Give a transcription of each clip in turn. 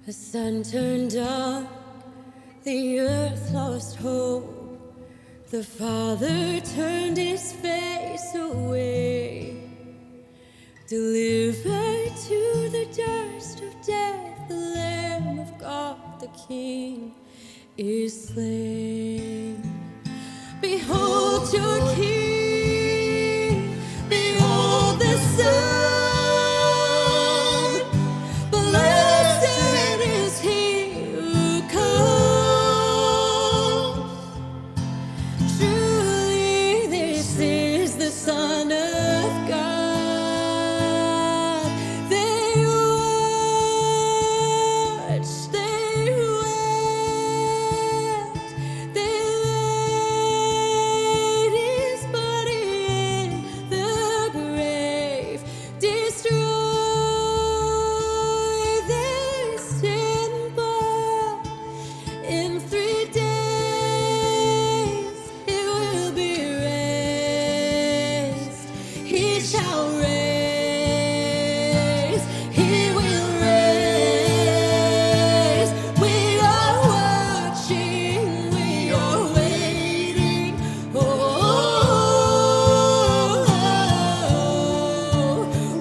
The sun turned dark, the earth lost hope. The Father turned his face away. Delivered to the dust of death, the Lamb of God, the King, is slain. Behold your King, behold the Son. Blessed is he who comes. Truly this is the Son of God. They watched, they wept, they laid his body in the grave, destroyed this temple. In 3 days it will be raised. He shall raise, he will raise. We are watching, we are waiting. Oh,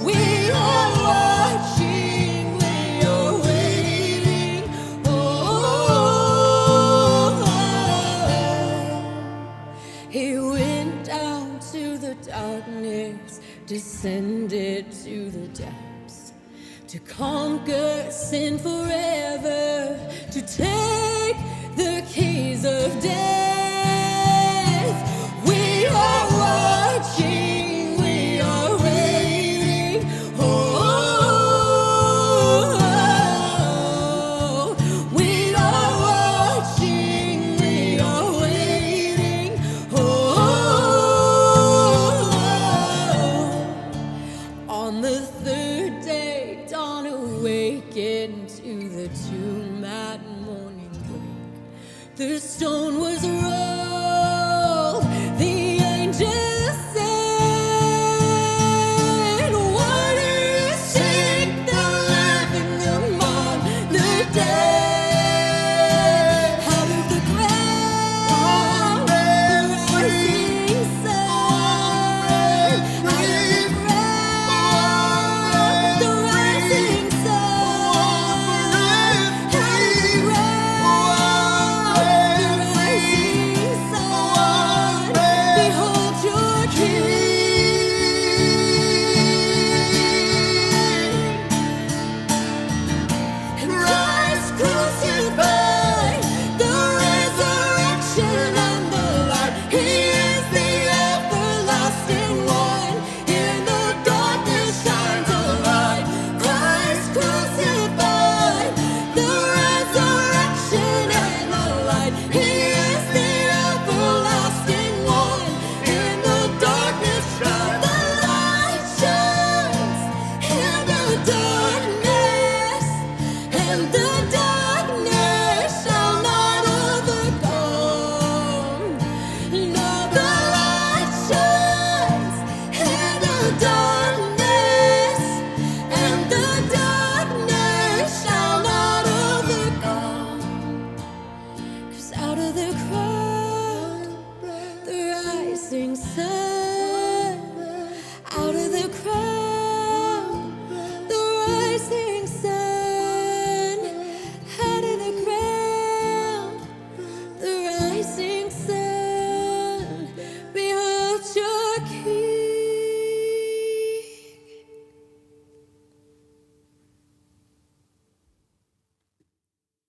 we are watching, we are waiting. Oh, he went down to the darkness, descended to the depths, to conquer sin forever, to take the keys of death. We are watching, we are waiting. Oh, we are watching, we are waiting. Oh, on the 3rd day, dawn awakened to the tomb at morning break. The stone was rolled